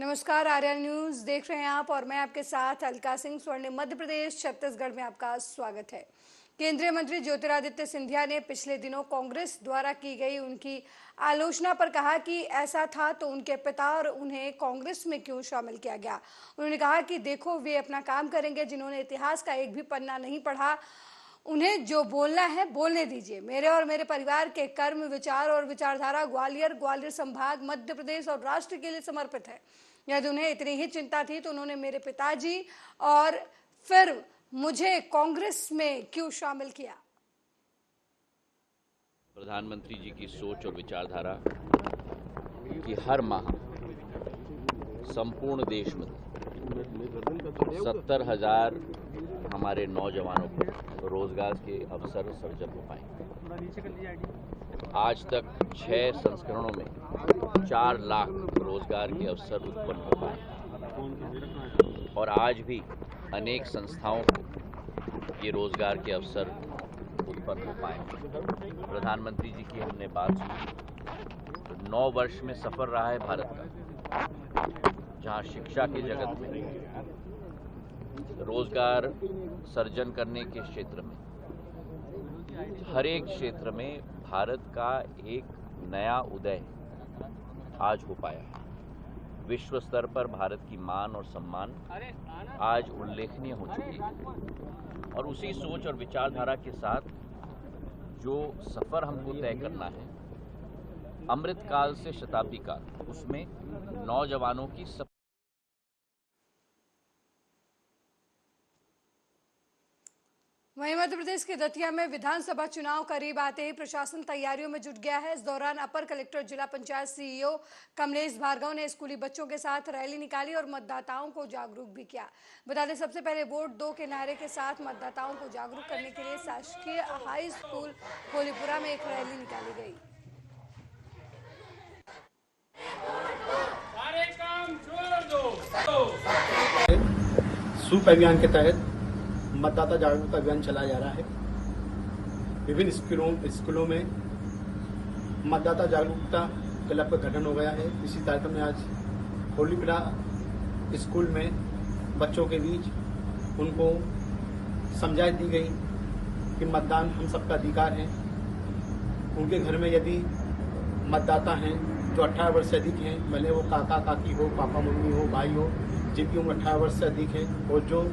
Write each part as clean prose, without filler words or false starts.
नमस्कार, आर्या न्यूज देख रहे हैं आप और मैं आपके साथ अलका सिंह। स्वर्णिम मध्य प्रदेश छत्तीसगढ़ में आपका स्वागत है। केंद्रीय मंत्री ज्योतिरादित्य सिंधिया ने पिछले दिनों कांग्रेस द्वारा की गई उनकी आलोचना पर कहा कि ऐसा था तो उनके पिता और उन्हें कांग्रेस में क्यों शामिल किया गया। उन्होंने कहा कि देखो, वे अपना काम करेंगे। जिन्होंने इतिहास का एक भी पन्ना नहीं पढ़ा, उन्हें जो बोलना है बोलने दीजिए। मेरे और मेरे परिवार के कर्म, विचार और विचारधारा ग्वालियर संभाग, मध्य प्रदेश और राष्ट्र के लिए समर्पित है। यदि उन्हें इतनी ही चिंता थी तो उन्होंने मेरे पिताजी और फिर मुझे कांग्रेस में क्यों शामिल किया। प्रधानमंत्री जी की सोच और विचारधारा कि हर माह संपूर्ण देश में 70,000 हमारे नौजवानों को रोजगार के अवसर सर्जन हो पाए। आज तक 6 संस्करणों में 4 लाख रोजगार के अवसर उत्पन्न हो पाए और आज भी अनेक संस्थाओं को ये रोजगार के अवसर उत्पन्न हो पाए। प्रधानमंत्री जी की हमने बात सुनी तो 9 वर्ष में सफर रहा है भारत का, जहां शिक्षा के जगत में, रोजगार सर्जन करने के क्षेत्र में, हर एक क्षेत्र में भारत का एक नया उदय आज हो पाया है। विश्व स्तर पर भारत की मान और सम्मान आज उल्लेखनीय हो चुकी है और उसी सोच और विचारधारा के साथ जो सफर हमको तय करना है, अमृत काल से शताब्दी काल, उसमें नौजवानों की सब। वहीं मध्य प्रदेश के दतिया में विधानसभा चुनाव करीब आते ही प्रशासन तैयारियों में जुट गया है। इस दौरान अपर कलेक्टर जिला पंचायत सीईओ कमलेश भार्गव ने स्कूली बच्चों के साथ रैली निकाली और मतदाताओं को जागरूक भी किया। बता दें, सबसे पहले वोट दो के नारे के साथ मतदाताओं को जागरूक करने के लिए शासकीय हाई स्कूल होलीपुरा में एक रैली निकाली गई। स्वीप अभियान के तहत मतदाता जागरूकता अभियान चलाया जा रहा है। विभिन्न स्कूलों में मतदाता जागरूकता क्लब का गठन हो गया है। इसी कार्यक्रम में आज होलीपुरा स्कूल में बच्चों के बीच उनको समझाइश दी गई कि मतदान हम सबका अधिकार है। उनके घर में यदि मतदाता हैं जो 18 वर्ष से अधिक हैं, भले वो काका काकी हो, पापा मम्मी हो, भाई हो, जिनकी उम्र 18 वर्ष से अधिक है और जो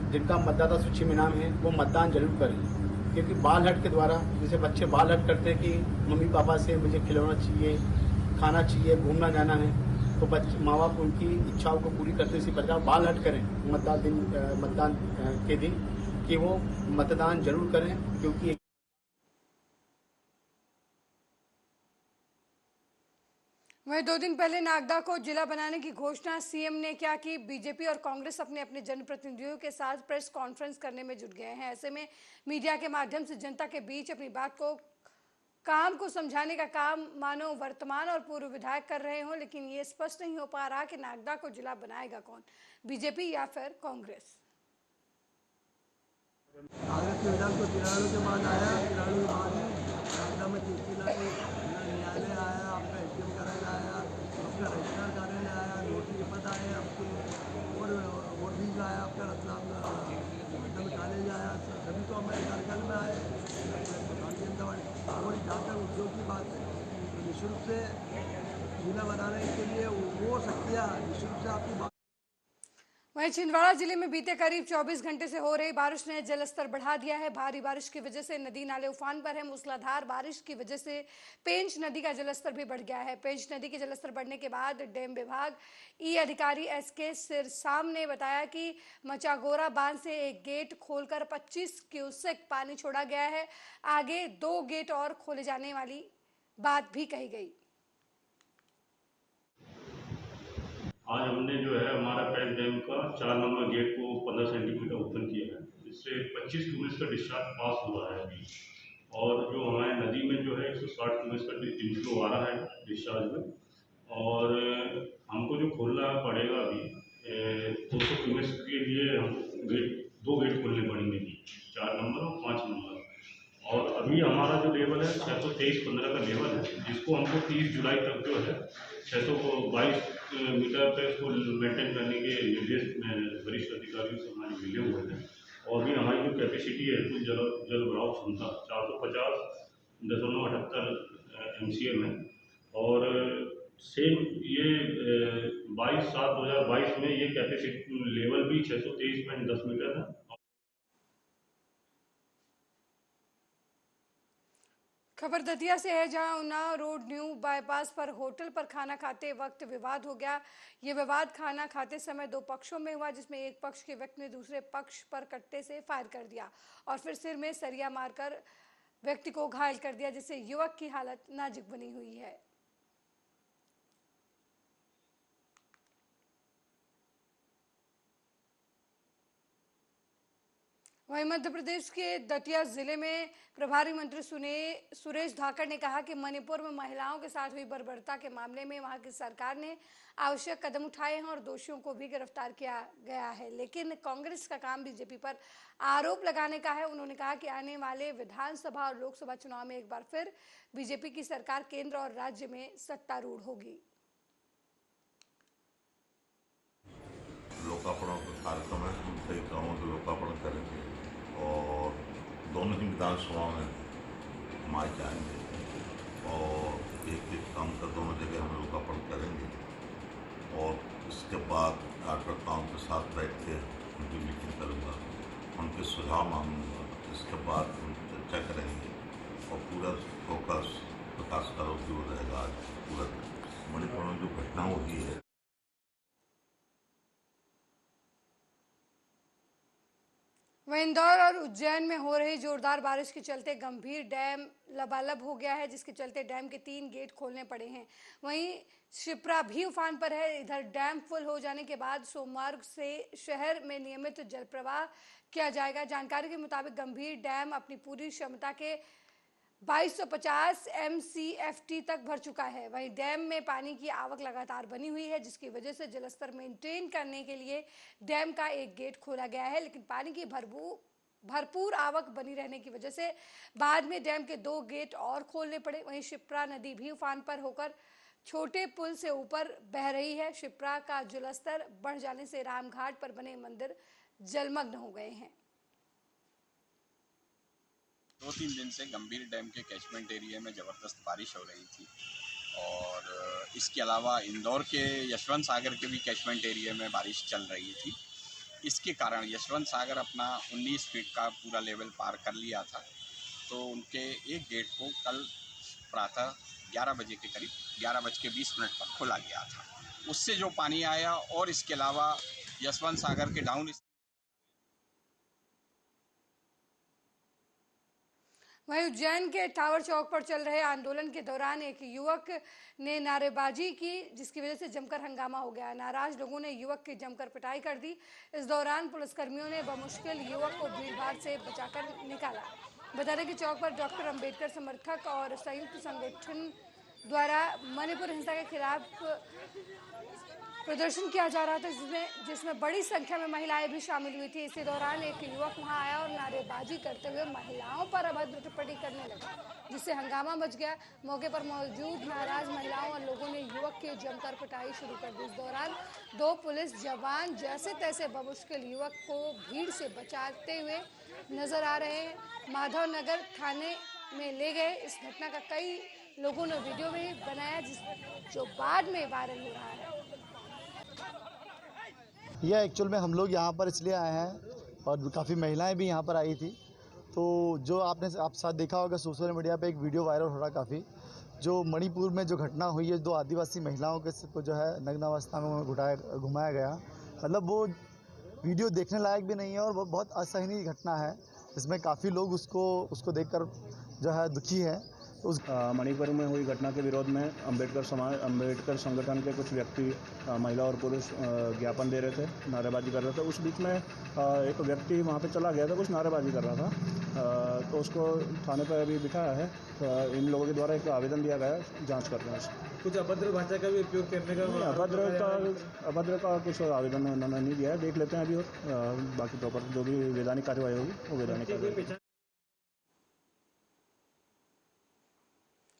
जिनका मतदाता सूची में नाम है, वो मतदान जरूर करें। क्योंकि बाल हट के द्वारा, जैसे बच्चे बाल हट करते हैं कि मम्मी पापा से मुझे खिलौना चाहिए, खाना चाहिए, घूमना जाना है, तो बच्चे माँ बाप उनकी इच्छाओं को पूरी करते इसी प्रकार बाल हट करें मतदान के दिन कि वो मतदान जरूर करें। क्योंकि वहीं 2 दिन पहले नागदा को जिला बनाने की घोषणा सीएम ने क्या की। बीजेपी और कांग्रेस अपने अपने जनप्रतिनिधियों के साथ प्रेस कॉन्फ्रेंस करने में जुट गए हैं। ऐसे में मीडिया के माध्यम से जनता के बीच अपनी बात को काम को समझाने का काम मानो वर्तमान और पूर्व विधायक कर रहे हों, लेकिन ये स्पष्ट नहीं हो पा रहा कि नागदा को जिला बनाएगा कौन, बीजेपी या फिर कांग्रेस। कांग्रेस के विधायक को तिरानवे के बाद आया, तिरानवे के बाद नागदा में न्यायालय आया, आपका एसडीएम कार्यालय आया, आपका रजिस्ट्रार कार्यालय आया, नोटरी पद आए आपके, और ओवरब्रिज आया आपका रतलाम मेडिकल कॉलेज आया। सभी तो हमारे कार्यकाल में आए। भारतीय जनता पार्टी और जहाँ तक उद्योग की बात है, तो निःशुल्क से जिला बनाने के लिए वो शक्तियाँ निःशुल्क से आपकी बात। वहीं छिंदवाड़ा जिले में बीते करीब 24 घंटे से हो रही बारिश ने जलस्तर बढ़ा दिया है। भारी बारिश की वजह से नदी नाले उफान पर है। मूसलाधार बारिश की वजह से पेंच नदी का जलस्तर भी बढ़ गया है। पेंच नदी के जलस्तर बढ़ने के बाद डैम विभाग ई अधिकारी एसके सिरसाम ने बताया कि मचागोरा बांध से एक गेट खोलकर 25 क्यूसेक पानी छोड़ा गया है। आगे 2 गेट और खोले जाने वाली बात भी कही गई। आज हमने जो है हमारा पैन डैम का 4 नंबर गेट को 15 सेंटीमीटर ओपन किया है। इससे 25 क्यूसेक का डिस्चार्ज पास हुआ है अभी, और जो हमारे नदी में जो है 160 क्यूसेक का इनफ्लो आ रहा है डिस्चार्ज में, और हमको जो खोलना पड़ेगा अभी 200 क्यूसेक के लिए हमको 2 गेट खोलने पड़ेंगे, 4 नंबर और 5 नंबर। और अभी हमारा जो लेवल है 623-15 का लेवल है, जिसको हमको 30 जुलाई तक जो है 622 मीटर पे इसको मेंटेन करने के निर्देश वरिष्ठ अधिकारियों से हमारे मिले हुए हैं। और भी हमारी जो कैपेसिटी है कुल जल भराव क्षमता 450.78 MCM है। और सेम ये 22/7/2022 में ये कैपेसिटी लेवल भी 623.10 मीटर है। खबर दतिया से है, जहां उन्नाव रोड न्यू बाईपास पर होटल पर खाना खाते वक्त विवाद हो गया। ये विवाद खाना खाते समय दो पक्षों में हुआ, जिसमें एक पक्ष के व्यक्ति ने दूसरे पक्ष पर कट्टे से फायर कर दिया और फिर सिर में सरिया मारकर व्यक्ति को घायल कर दिया, जिससे युवक की हालत नाजुक बनी हुई है। वहीं मध्य प्रदेश के दतिया जिले में प्रभारी मंत्री सुरेश धाकड़ ने कहा कि मणिपुर में महिलाओं के साथ हुई बर्बरता के मामले में वहां की सरकार ने आवश्यक कदम उठाए हैं और दोषियों को भी गिरफ्तार किया गया है, लेकिन कांग्रेस का काम बीजेपी पर आरोप लगाने का है। उन्होंने कहा कि आने वाले विधानसभा और लोकसभा चुनाव में एक बार फिर बीजेपी की सरकार केंद्र और राज्य में सत्तारूढ़ होगी। लोकार्पण कार्यक्रम है, हम कई गाँवों के लोकार्पण करेंगे और दोनों ही विधानसभाओं में हम आज जाएंगे और एक काम का दोनों जगह हम लोकार्पण करेंगे और इसके बाद कार्यकर्ताओं के साथ बैठ के उनकी मीटिंग करूँगा, उनके सुझाव मांगूंगा। इसके बाद हम चर्चा करेंगे और पूरा फोकस विकास कार्यों की ओर रहेगा। आज पूरा मणिपुर में जो घटना हुई है, वहीं इंदौर और उज्जैन में हो रही जोरदार बारिश के चलते गंभीर डैम लबालब हो गया है, जिसके चलते डैम के 3 गेट खोलने पड़े हैं। वहीं शिप्रा भी उफान पर है। इधर डैम फुल हो जाने के बाद सोमवार से शहर में नियमित जल प्रवाह किया जाएगा। जानकारी के मुताबिक गंभीर डैम अपनी पूरी क्षमता के 2250 MCFT तक भर चुका है। वहीं डैम में पानी की आवक लगातार बनी हुई है, जिसकी वजह से जलस्तर मेंटेन करने के लिए डैम का एक गेट खोला गया है, लेकिन पानी की भरपूर आवक बनी रहने की वजह से बाद में डैम के 2 गेट और खोलने पड़े। वहीं शिप्रा नदी भी उफान पर होकर छोटे पुल से ऊपर बह रही है। शिप्रा का जलस्तर बढ़ जाने से रामघाट पर बने मंदिर जलमग्न हो गए हैं। 2-3 दिन से गंभीर डैम के कैचमेंट एरिया में ज़बरदस्त बारिश हो रही थी और इसके अलावा इंदौर के यशवंत सागर के भी कैचमेंट एरिया में बारिश चल रही थी। इसके कारण यशवंत सागर अपना 19 फीट का पूरा लेवल पार कर लिया था, तो उनके एक गेट को कल प्रातः 11 बजे के करीब 11:20 पर खोला गया था। उससे जो पानी आया और इसके अलावा यशवंत सागर के डाउन वहीं उज्जैन के टावर चौक पर चल रहे आंदोलन के दौरान एक युवक ने नारेबाजी की, जिसकी वजह से जमकर हंगामा हो गया। नाराज लोगों ने युवक की जमकर पिटाई कर दी। इस दौरान पुलिसकर्मियों ने बमुश्किल युवक को भीड़भाड़ से बचाकर निकाला। बता दें कि चौक पर डॉक्टर अंबेडकर समर्थक और संयुक्त संगठन द्वारा मणिपुर हिंसा के खिलाफ प्रदर्शन किया जा रहा था, जिसमें बड़ी संख्या में महिलाएं भी शामिल हुई थी। इसी दौरान एक युवक वहां आया और नारेबाजी करते हुए महिलाओं पर अभद्र टिप्पणी करने लगा, जिससे हंगामा मच गया। मौके पर मौजूद नाराज महिलाओं और लोगों ने युवक की जमकर पिटाई शुरू कर दी। इस दौरान 2 पुलिस जवान जैसे तैसे बमुश्किल युवक को भीड़ से बचाते हुए नजर आ रहे हैं। माधव नगर थाने में ले गए। इस घटना का कई लोगों ने वीडियो भी बनाया, जो बाद में वायरल हो रहा है। यह एक्चुअल में हम लोग यहाँ पर इसलिए आए हैं और काफ़ी महिलाएं भी यहाँ पर आई थी। तो जो आपने आप साथ देखा होगा सोशल मीडिया पे एक वीडियो वायरल हो रहा काफ़ी, जो मणिपुर में जो घटना हुई है, 2 आदिवासी महिलाओं को जो है नग्न अवस्था में घुमाया गया। मतलब वो वीडियो देखने लायक भी नहीं है और वो बहुत असहनीय घटना है। इसमें काफ़ी लोग उसको देखकर जो है दुखी है। मणिपुर में हुई घटना के विरोध में अंबेडकर संगठन के कुछ व्यक्ति महिला और पुरुष ज्ञापन दे रहे थे, नारेबाजी कर रहे थे। उस बीच में एक व्यक्ति वहाँ पे चला गया था, कुछ नारेबाजी कर रहा था, तो उसको थाने पर अभी बिठाया है। इन लोगों के द्वारा एक आवेदन दिया गया है, जांच कर रहे हैं। कुछ अभद्र भाषा का भी उपयोग करने का अभद्र का कुछ आवेदन उन्होंने नहीं दिया है, देख लेते हैं अभी और बाकी प्रॉपर जो भी वैधानिक कार्यवाही होगी वो वैधानिक कार्यवाही।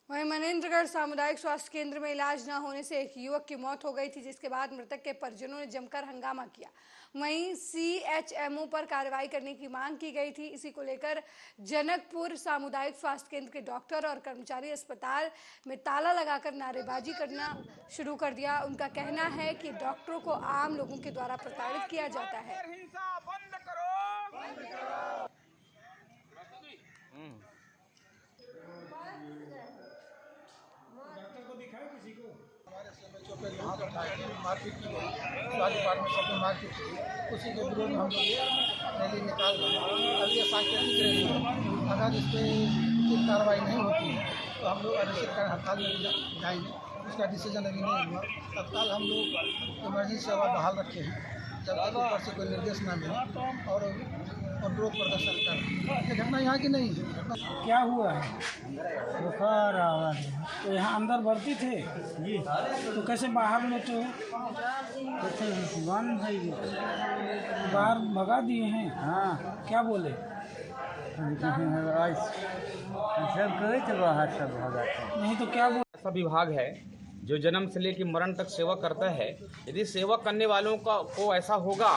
वहीं मनेंद्रगढ़ सामुदायिक स्वास्थ्य केंद्र में इलाज न होने से एक युवक की मौत हो गई थी, जिसके बाद मृतक के परिजनों ने जमकर हंगामा किया। वहीं सीएचएमओ पर कार्रवाई करने की मांग की गई थी। इसी को लेकर जनकपुर सामुदायिक स्वास्थ्य केंद्र के डॉक्टर और कर्मचारी अस्पताल में ताला लगाकर नारेबाजी करना शुरू कर दिया। उनका कहना है कि डॉक्टरों को आम लोगों के द्वारा प्रताड़ित किया जाता है। हमारे समझो पे यहाँ पर मारपीट की गई, स्वास्थ्य डिपार्टमेंट सब में मारपीट की, उसी के विरोध में हम लोग ये रैली निकाल रहे हैं। अब ये सांकेतिक रैली है, अगर इस पर उचित कार्रवाई नहीं होती है तो हम लोग अनिश्चितकालीन हड़ताल में जाएंगे। उसका डिसीजन अभी नहीं हुआ। तत्काल हम लोग इमरजेंसी सेवा बहाल रखे हैं जब तक ऊपर से कोई निर्देश न मिले, और विरोध प्रदर्शन कर। ये घटना यहाँ की नहीं है। क्या हुआ है? बुखार आ रहा है। तो यहाँ अंदर भर्ती थे जी, तो कैसे बाहर लेते हो? बंद है ये, बाहर भगा दिए हैं। हाँ, क्या बोले? सब करे तो बाहर सब भगाते नहीं तो क्या बोले? ऐसा विभाग है जो जन्म से लेकर मरण तक सेवा करता है। यदि सेवा करने वालों को ऐसा होगा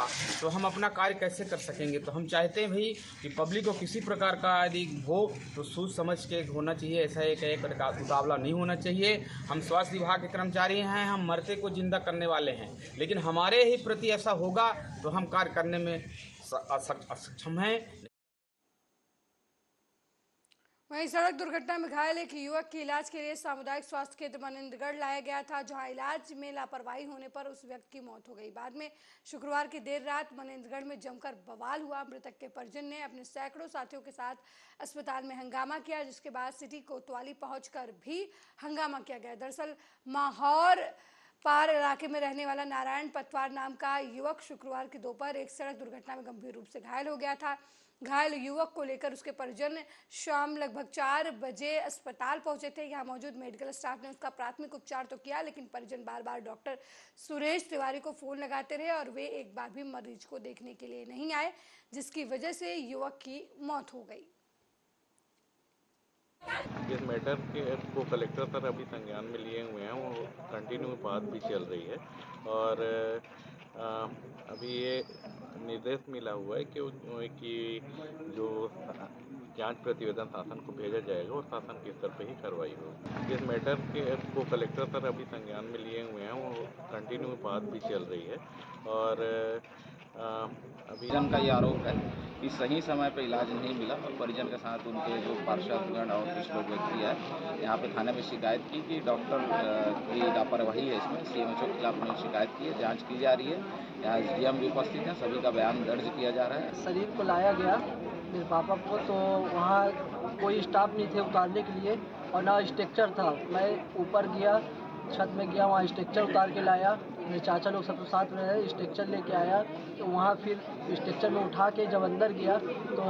तो हम अपना कार्य कैसे कर सकेंगे। तो हम चाहते हैं भाई कि पब्लिक को किसी प्रकार का यदि हो तो सोच समझ के होना चाहिए। ऐसा एक मुकाबला नहीं होना चाहिए। हम स्वास्थ्य विभाग के कर्मचारी हैं, हम मरते को जिंदा करने वाले हैं, लेकिन हमारे ही प्रति ऐसा होगा तो हम कार्य करने में असक्षम हैं। वहीं सड़क दुर्घटना में घायल एक युवक की इलाज के लिए सामुदायिक स्वास्थ्य केंद्र मनेंद्रगढ़ लाया गया था, जहां इलाज में लापरवाही होने पर उस व्यक्ति की मौत हो गई। बाद में शुक्रवार की देर रात मनेंद्रगढ़ में जमकर बवाल हुआ। मृतक के परिजन ने अपने सैकड़ों साथियों के साथ अस्पताल में हंगामा किया, जिसके बाद सिटी कोतवाली पहुंचकर भी हंगामा किया गया। दरअसल माहौर पार इलाके में रहने वाला नारायण पतवार नाम का युवक शुक्रवार की दोपहर एक सड़क दुर्घटना में गंभीर रूप से घायल हो गया था। घायल युवक को लेकर उसके परिजन शाम लगभग 4 बजे अस्पताल पहुंचे थे। यहां मौजूद मेडिकल स्टाफ ने उसका प्राथमिक उपचार तो किया, लेकिन परिजन बार बार डॉक्टर सुरेश तिवारी को फोन लगाते रहे और वे एक बार भी मरीज को देखने के लिए नहीं आए, जिसकी वजह से युवक की मौत हो गई। इस मैटर को कलेक्टर सर अभी संज्ञान में लिए हुए हैं, वो कंटिन्यू बात भी चल रही है और अभी ये निर्देश मिला हुआ है कि जो जांच प्रतिवेदन शासन को भेजा जाएगा और शासन के स्तर पर ही कार्रवाई होगी। इस मैटर को कलेक्टर सर अभी संज्ञान में लिए हुए हैं, वो कंटिन्यू बात भी चल रही है और परिजन का ये आरोप है कि सही समय पर इलाज नहीं मिला और परिजन के साथ उनके जो पार्षदगण और कुछ लोग व्यक्ति है यहाँ पे थाने में शिकायत की कि डॉक्टर की लापरवाही है। इसमें सीएमएचओ के खिलाफ उन्होंने शिकायत की है, जांच की जा रही है। यहाँ एसडीएम भी उपस्थित हैं, सभी का बयान दर्ज किया जा रहा है। शरीर को लाया गया मेरे पापा को, तो वहाँ कोई स्टाफ नहीं थे उतारने के लिए और ना स्ट्रक्चर था। मैं ऊपर गया, छत में गया, वहाँ स्ट्रक्चर उतार के लाया। मेरे चाचा लोग सब साथ में रहे, स्ट्रक्चर लेके आया। तो वहाँ फिर स्ट्रक्चर में उठा के जब अंदर गया तो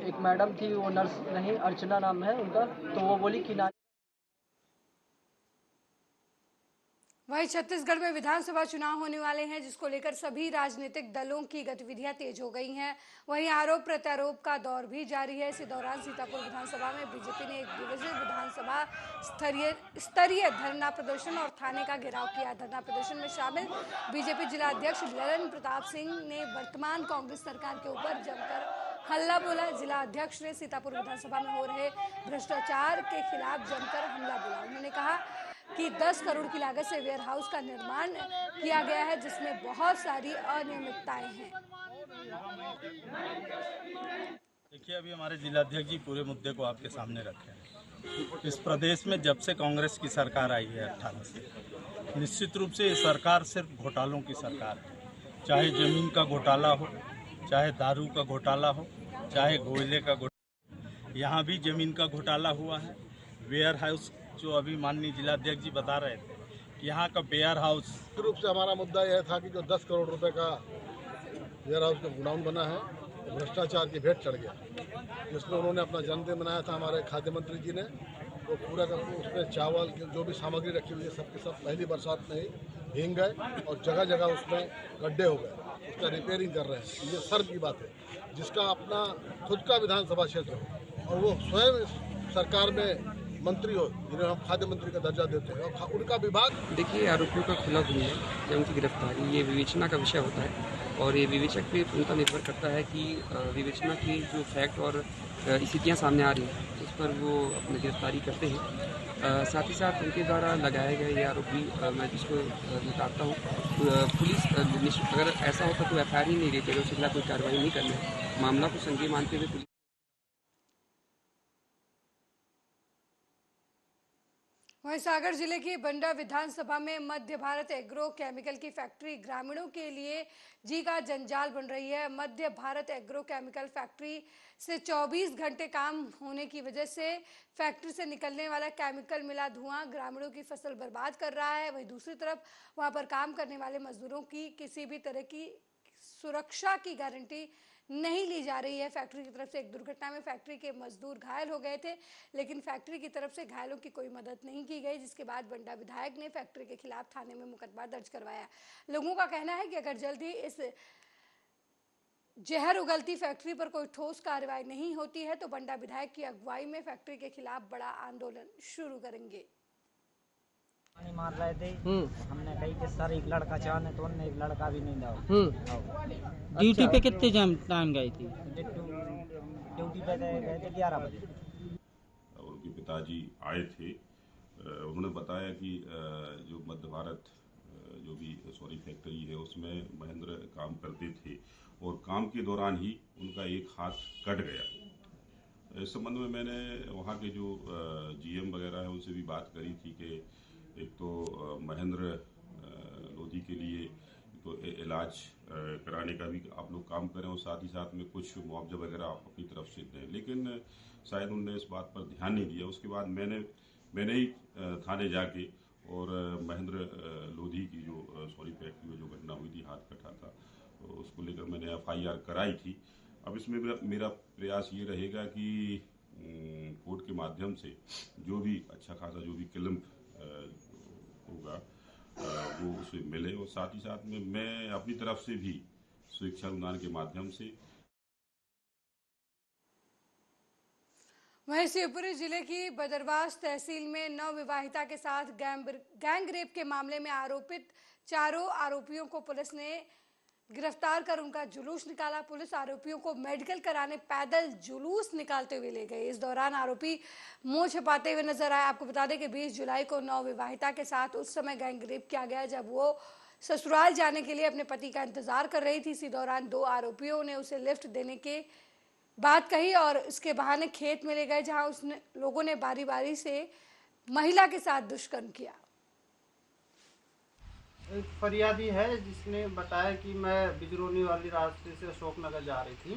एक मैडम थी, वो नर्स नहीं, अर्चना नाम है उनका, तो वो बोली कि ना। वहीं छत्तीसगढ़ में विधानसभा चुनाव होने वाले हैं, जिसको लेकर सभी राजनीतिक दलों की गतिविधियां तेज हो गई हैं। वहीं आरोप प्रत्यारोप का दौर भी जारी है। इसी दौरान सीतापुर विधानसभा में बीजेपी ने एक दिवसीय विधानसभा स्तरीय धरना प्रदर्शन और थाने का घेराव किया। धरना प्रदर्शन में शामिल बीजेपी जिला अध्यक्ष ललन प्रताप सिंह ने वर्तमान कांग्रेस सरकार के ऊपर जमकर हल्ला बोला। जिला अध्यक्ष ने सीतापुर विधानसभा में हो रहे भ्रष्टाचार के खिलाफ जमकर हमला बोला। उन्होंने कहा कि 10 करोड़ की लागत से वेयर हाउस का निर्माण किया गया है, जिसमें बहुत सारी अनियमितताएं हैं। देखिए, अभी हमारे जिलाध्यक्ष जी पूरे मुद्दे को आपके सामने रखे हैं। इस प्रदेश में जब से कांग्रेस की सरकार आई है 18 से, निश्चित रूप से ये सरकार सिर्फ घोटालों की सरकार है। चाहे जमीन का घोटाला हो, चाहे दारू का घोटाला हो, चाहे कोयले का घोटाला। यहाँ भी जमीन का घोटाला हुआ है। वेयर हाउस जो अभी माननीय जिलाध्यक्ष जी बता रहे थे कि यहाँ का वेयर हाउस रूप से हमारा मुद्दा यह था कि जो 10 करोड़ रुपए का वेयर हाउस का गोडाउन बना है, भ्रष्टाचार की भेंट चढ़ गया, जिसमें उन्होंने अपना जन्मदिन मनाया था हमारे खाद्य मंत्री जी ने। वो पूरा का उसमें चावल जो भी सामग्री रखी हुई है सबके सब पहली बरसात में ही भीग गए और जगह जगह उसमें गड्ढे हो गए। उसका रिपेयरिंग कर रहे हैं। ये शर्म की बात है, जिसका अपना खुद का विधानसभा क्षेत्र हो और वो स्वयं सरकार में मंत्री हो जिन्हें हम खाद्य मंत्री का दर्जा देते हैं और उनका विभाग। देखिए, आरोपियों का खुला गुम है या उनकी गिरफ्तारी ये विवेचना का विषय होता है और ये विवेचक पे उनका निर्भर करता है कि विवेचना की जो फैक्ट और स्थितियाँ सामने आ रही हैं उस पर वो अपनी गिरफ्तारी करते हैं। साथ ही साथ उनके द्वारा लगाए गए ये आरोप भी मैं जिसको निकालता हूँ, पुलिस अगर ऐसा होता तो FIR ही नहीं देते, तो उसके खिलाफ कोई कार्रवाई नहीं करना है। मामला को संज्ञेय मानते हुए पुलिस वहीं सागर जिले की बंडा विधानसभा में मध्य भारत एग्रो केमिकल की फैक्ट्री ग्रामीणों के लिए जी का जंजाल बन रही है। मध्य भारत एग्रो केमिकल फैक्ट्री से 24 घंटे काम होने की वजह से फैक्ट्री से निकलने वाला केमिकल मिला धुआं ग्रामीणों की फसल बर्बाद कर रहा है। वहीं दूसरी तरफ वहां पर काम करने वाले मजदूरों की किसी भी तरह की सुरक्षा की गारंटी नहीं ली जा रही है। फैक्ट्री की तरफ से एक दुर्घटना में फैक्ट्री के मजदूर घायल हो गए थे, लेकिन फैक्ट्री की तरफ से घायलों की कोई मदद नहीं की गई, जिसके बाद बंडा विधायक ने फैक्ट्री के खिलाफ थाने में मुकदमा दर्ज करवाया। लोगों का कहना है कि अगर जल्द ही इस जहर उगलती फैक्ट्री पर कोई ठोस कार्रवाई नहीं होती है तो बंडा विधायक की अगुवाई में फैक्ट्री के खिलाफ बड़ा आंदोलन शुरू करेंगे। पानी मार रहे थे, हमने कही कि सर एक लड़का चाहने तो उन्होंने एक लड़का भी नहीं दिया। ड्यूटी पे कितने टाइम गई थी? ड्यूटी पे गए थे 11 बजे। उनके पिताजी आए थे, उन्होंने बताया कि जो मध्य भारत जो भी फैक्ट्री है उसमें महेंद्र काम करते थे और काम के दौरान ही उनका एक हाथ कट गया। इस संबंध में मैंने वहाँ के जो GM वगैरह है उनसे भी बात करी थी कि एक तो महेंद्र लोधी के लिए तो इलाज कराने का भी आप लोग काम करें और साथ ही साथ में कुछ मुआवजा वगैरह आप अपनी तरफ से दें, लेकिन शायद उन्होंने इस बात पर ध्यान नहीं दिया। उसके बाद मैंने ही थाने जाके और महेंद्र लोधी की जो फैक्ट्री में जो घटना हुई थी, हाथ कटा था, तो उसको लेकर मैंने FIR कराई थी। अब इसमें मेरा प्रयास ये रहेगा कि कोर्ट के माध्यम से जो भी अच्छा खासा जो भी क्लेम होगा वो उसे मिले और साथ ही साथ में मैं अपनी तरफ से भी स्वेच्छा अनुदान के माध्यम से। वहीं शिवपुरी जिले की बदरवास तहसील में नवविवाहिता के साथ गैंग रेप के मामले में आरोपित चारों आरोपियों को पुलिस ने गिरफ्तार कर उनका जुलूस निकाला। पुलिस आरोपियों को मेडिकल कराने पैदल जुलूस निकालते हुए ले गए। इस दौरान आरोपी मुंह छिपाते हुए नजर आए। आपको बता दें कि 20 जुलाई को नवविवाहिता के साथ उस समय गैंग रेप किया गया जब वो ससुराल जाने के लिए अपने पति का इंतजार कर रही थी। इसी दौरान 2 आरोपियों ने उसे लिफ्ट देने के बात कही और इसके बहाने खेत में ले गए, जहां उसने लोगों ने बारी बारी से महिला के साथ दुष्कर्म किया। एक फरियादी है जिसने बताया कि मैं बिजरोनी वाली रास्ते से अशोकनगर जा रही थी,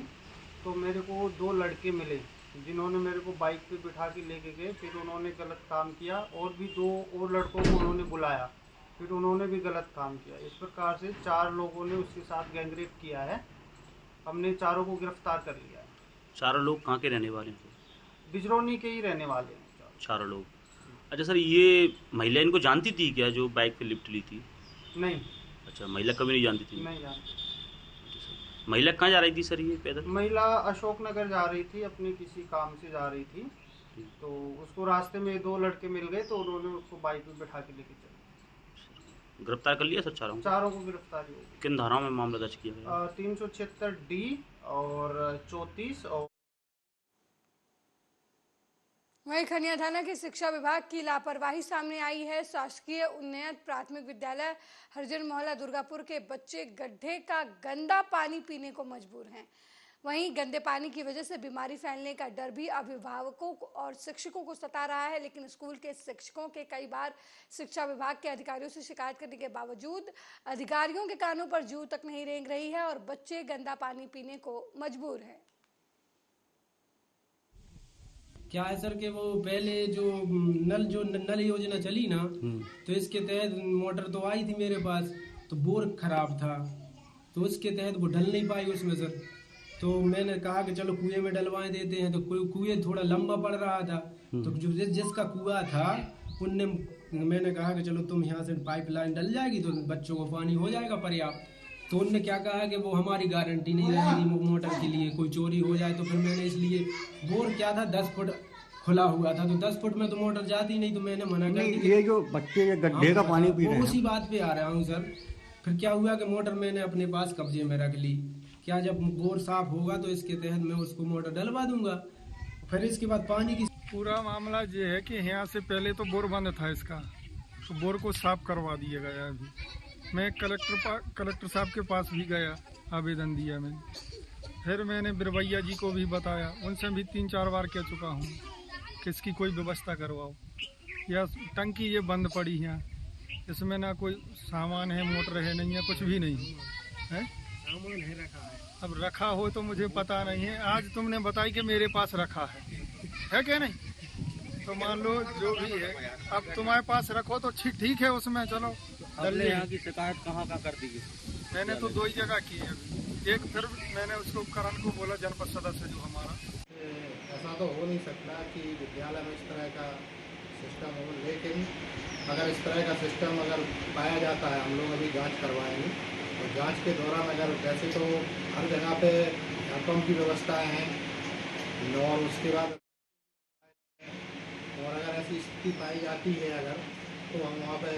तो मेरे को 2 लड़के मिले जिन्होंने मेरे को बाइक पे बिठा के लेके गए। फिर उन्होंने गलत काम किया और भी 2 और लड़कों को उन्होंने बुलाया, फिर उन्होंने भी गलत काम किया। इस प्रकार से 4 लोगों ने उसके साथ गैंगरेप किया है। हमने चारों को गिरफ्तार कर लिया है। चारों लोग कहाँ के रहने वाले हैं? बिजरोनी के ही रहने वाले हैं चारों लोग। अच्छा सर, ये महिला इनको जानती थी क्या जो बाइक पे लिफ्ट ली थी? नहीं। अच्छा, महिला कभी नहीं जानती थी? नहीं जानती। महिला कहाँ जा रही थी सर ये पैदल? महिला अशोकनगर जा रही थी, अपने किसी काम से जा रही थी, तो उसको रास्ते में 2 लड़के मिल गए तो उन्होंने उसको बाइक पे बैठा के लेके चले। गिरफ्तार कर लिया सर चारों को गिरफ्तारी हो गई। किन धाराओं में मामला दर्ज किया गया? 376D और 34 और वहीं खनिया थाना के शिक्षा विभाग की लापरवाही सामने आई है। शासकीय उन्नयन प्राथमिक विद्यालय हरिजन मोहल्ला दुर्गापुर के बच्चे गड्ढे का गंदा पानी पीने को मजबूर हैं। वहीं गंदे पानी की वजह से बीमारी फैलने का डर भी अभिभावकों और शिक्षकों को सता रहा है, लेकिन स्कूल के शिक्षकों के कई बार शिक्षा विभाग के अधिकारियों से शिकायत करने के बावजूद अधिकारियों के कानों पर जूं तक नहीं रेंग रही है और बच्चे गंदा पानी पीने को मजबूर हैं। क्या है सर कि वो पहले जो नल योजना चली ना, तो इसके तहत मोटर तो आई थी मेरे पास, तो बोर खराब था, तो उसके तहत वो डल नहीं पाई उसमें सर। तो मैंने कहा कि चलो कुएं में डलवाएं देते हैं, तो कुएं थोड़ा लंबा पड़ रहा था, तो जो जिसका कुआं था उनने मैंने कहा कि चलो तुम यहाँ से पाइपलाइन डल जाएगी तो बच्चों को पानी हो जाएगा पर्याप्त। तो उनने क्या कहा कि वो हमारी गारंटी नहीं रहेगी मोटर के लिए, कोई चोरी हो जाए। तो फिर मैंने इसलिए बोर क्या था 10 फुट खुला हुआ था, तो 10 फुट में तो मोटर जाती नहीं, तो मैंने मना कर दी। ये जो बच्चे ये गड्ढे का पानी पी रहे हैं, उसी बात पे आ रहा हूँ सर। फिर क्या हुआ कि मोटर मैंने अपने पास कब्जे में रख ली। क्या जब बोर साफ होगा तो इसके तहत मैं उसको मोटर डलवा दूंगा, फिर इसके बाद पानी की। पूरा मामला ये है कि यहाँ से पहले तो बोर बंद था इसका, तो बोर को साफ करवा दिया गया। अभी मैं कलेक्टर साहब के पास भी गया, आवेदन दिया मैंने। फिर मैंने बिरवैया जी को भी बताया, उनसे भी 3-4 बार कह चुका हूँ कि इसकी कोई व्यवस्था करवाओ। या टंकी ये बंद पड़ी है, इसमें ना कोई सामान है, मोटर है नहीं है, कुछ भी नहीं है। सामान है रखा है, अब रखा हो तो मुझे पता नहीं है। आज तुमने बताई कि मेरे पास रखा है क्या नहीं? तो मान लो जो भी है, अब तुम्हारे पास रखो तो ठीक है, उसमें चलो। आपने यहाँ की शिकायत कहाँ कर दी है? मैंने तो 2 ही जगह की है। एक फिर मैंने उसको करण को बोला, जनपद सदस्य जो हमारा। ऐसा तो हो नहीं सकता कि विद्यालय में इस तरह का सिस्टम हो, लेकिन अगर इस तरह का सिस्टम अगर पाया जाता है, हम लोग अभी जांच करवाएंगे। और जांच के दौरान अगर वैसे तो हर जगह पे हैंडपम्प की व्यवस्थाएं हैं, और उसके बाद और अगर ऐसी स्थिति पाई जाती है अगर, तो हम वहाँ पे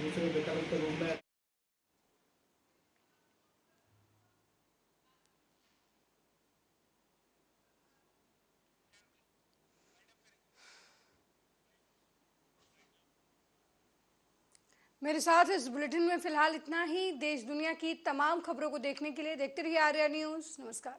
दूसरे विकल्प के रूप में मेरे साथ इस बुलेटिन में फिलहाल इतना ही। देश दुनिया की तमाम खबरों को देखने के लिए देखते रहिए आर्या न्यूज़। नमस्कार।